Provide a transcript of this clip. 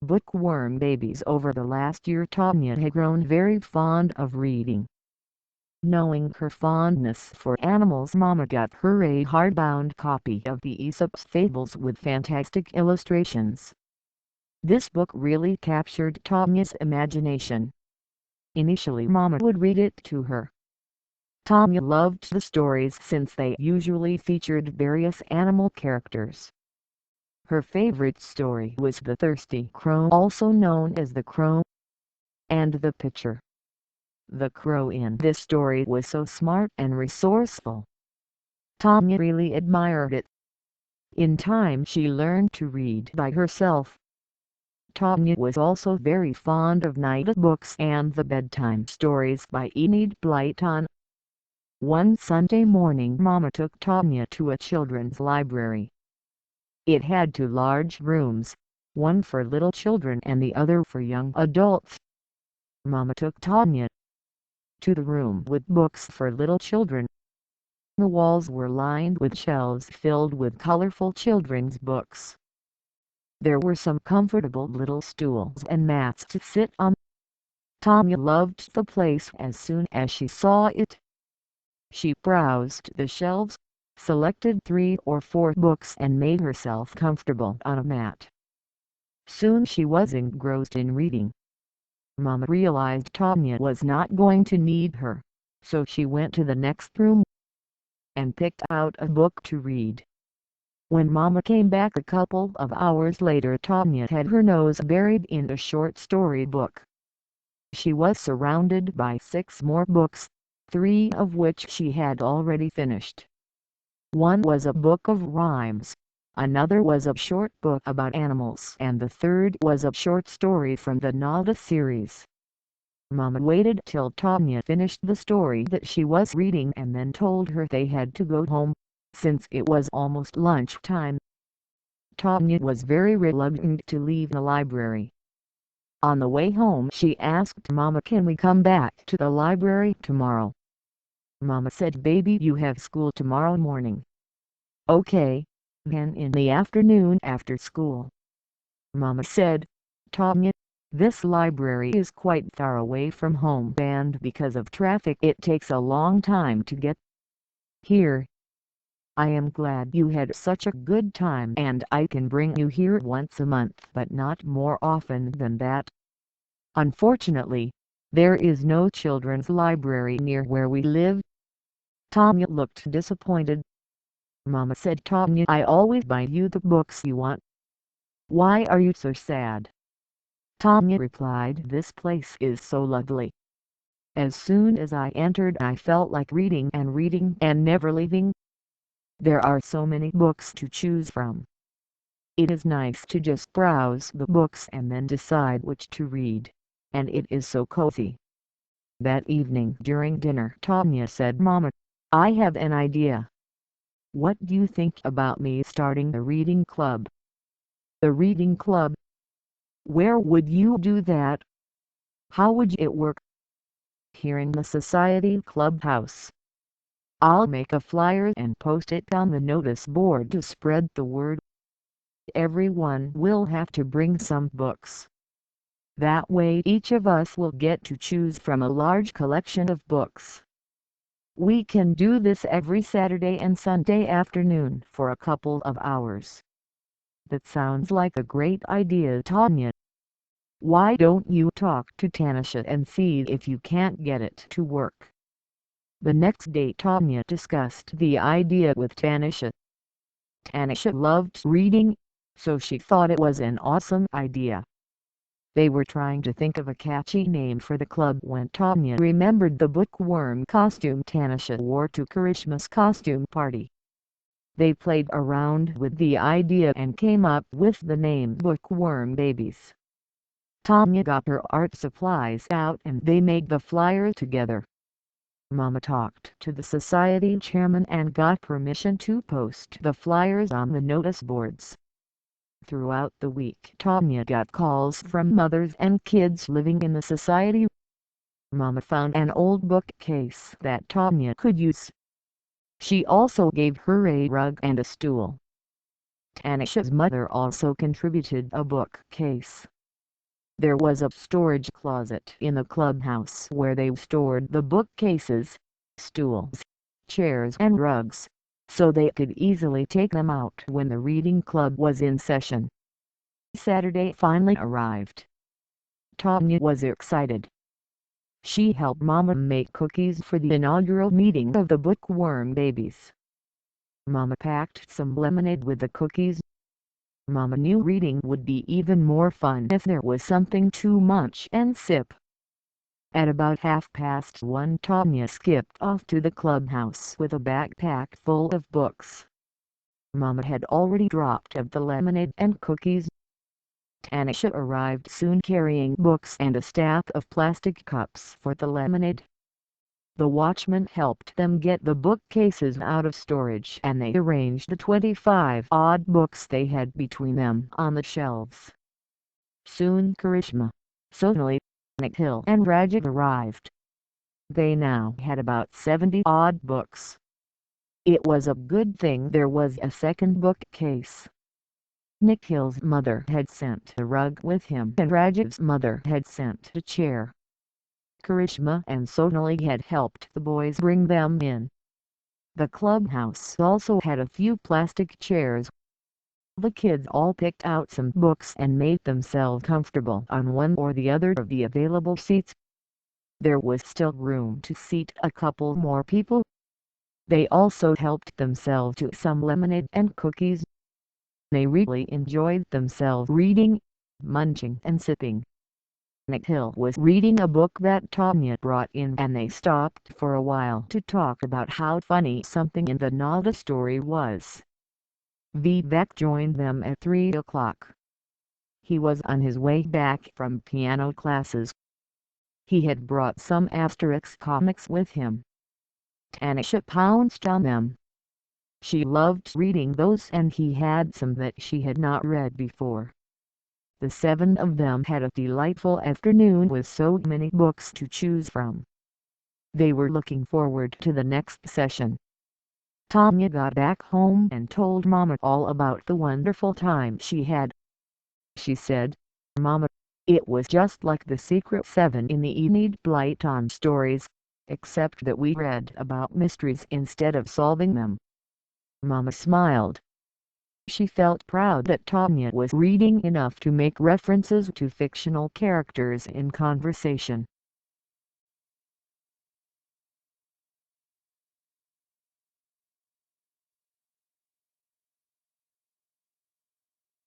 Bookworm babies. Over the last year, Tanya had grown very fond of reading. Knowing her fondness for animals, Mama got her a hardbound copy of the Aesop's Fables with fantastic illustrations. This book really captured Tanya's imagination. Initially, Mama would read it to her. Tanya loved the stories since they usually featured various animal characters. Her favorite story was The Thirsty Crow, also known as The Crow, and The Pitcher. The crow in this story was so smart and resourceful. Tanya really admired it. In time she learned to read by herself. Tanya was also very fond of night books and the bedtime stories by Enid Blyton. One Sunday morning, Mama took Tanya to a children's library. It had two large rooms, one for little children and the other for young adults. Mama took Tanya to the room with books for little children. The walls were lined with shelves filled with colorful children's books. There were some comfortable little stools and mats to sit on. Tanya loved the place as soon as she saw it. She browsed the shelves, selected 3 or 4 books and made herself comfortable on a mat. Soon she was engrossed in reading. Mama realized Tanya was not going to need her, so she went to the next room and picked out a book to read. When Mama came back a couple of hours later, Tanya had her nose buried in a short story book. She was surrounded by 6 more books, 3 of which she had already finished. One was a book of rhymes, another was a short book about animals, and the third was a short story from the Nada series. Mama waited till Tanya finished the story that she was reading and then told her they had to go home, since it was almost lunchtime. Tanya was very reluctant to leave the library. On the way home she asked Mama, "Can we come back to the library tomorrow?" Mama said, "Baby, you have school tomorrow morning." "Okay, then in the afternoon after school." Mama said, "Tanya, this library is quite far away from home and because of traffic it takes a long time to get here. I am glad you had such a good time and I can bring you here once a month but not more often than that. Unfortunately, there is no children's library near where we live." Tanya looked disappointed. Mama said, "Tanya, I always buy you the books you want. Why are you so sad?" Tanya replied, "This place is so lovely. As soon as I entered I felt like reading and never leaving. There are so many books to choose from. It is nice to just browse the books and then decide which to read, and it is so cozy." That evening during dinner, Tanya said, "Mama, I have an idea. What do you think about me starting a reading club?" "A reading club? Where would you do that? How would it work?" "Here in the Society Clubhouse. I'll make a flyer and post it on the notice board to spread the word. Everyone will have to bring some books. That way each of us will get to choose from a large collection of books. We can do this every Saturday and Sunday afternoon for a couple of hours." "That sounds like a great idea, Tanya. Why don't you talk to Tanisha and see if you can't get it to work?" The next day Tanya discussed the idea with Tanisha. Tanisha loved reading, so she thought it was an awesome idea. They were trying to think of a catchy name for the club when Tanya remembered the bookworm costume Tanisha wore to Karishma's costume party. They played around with the idea and came up with the name Bookworm Babies. Tanya got her art supplies out and they made the flyer together. Mama talked to the society chairman and got permission to post the flyers on the notice boards. Throughout the week Tanya got calls from mothers and kids living in the society. Mama found an old bookcase that Tanya could use. She also gave her a rug and a stool. Tanisha's mother also contributed a bookcase. There was a storage closet in the clubhouse where they stored the bookcases, stools, chairs and rugs, so they could easily take them out when the reading club was in session. Saturday finally arrived. Tanya was excited. She helped Mama make cookies for the inaugural meeting of the Bookworm babies. Mama packed some lemonade with the cookies. Mama knew reading would be even more fun if there was something to munch and sip. At about 1:30, Tanya skipped off to the clubhouse with a backpack full of books. Mama had already dropped off the lemonade and cookies. Tanisha arrived soon carrying books and a stack of plastic cups for the lemonade. The watchman helped them get the bookcases out of storage and they arranged the 25-odd books they had between them on the shelves. Soon Karishma, Sonali, Nikhil and Rajat arrived. They now had about 70-odd books. It was a good thing there was a second bookcase. Nikhil's mother had sent a rug with him and Rajat's mother had sent a chair. Karishma and Sonali had helped the boys bring them in. The clubhouse also had a few plastic chairs. The kids all picked out some books and made themselves comfortable on one or the other of the available seats. There was still room to seat a couple more people. They also helped themselves to some lemonade and cookies. They really enjoyed themselves reading, munching and sipping. Nikhil was reading a book that Tanya brought in and they stopped for a while to talk about how funny something in the Nalda story was. Vivek joined them at 3 o'clock. He was on his way back from piano classes. He had brought some Asterix comics with him. Tanisha pounced on them. She loved reading those and he had some that she had not read before. The 7 of them had a delightful afternoon with so many books to choose from. They were looking forward to the next session. Tanya got back home and told Mama all about the wonderful time she had. She said, "Mama, it was just like the Secret 7 in the Enid Blyton stories, except that we read about mysteries instead of solving them." Mama smiled. She felt proud that Tanya was reading enough to make references to fictional characters in conversation.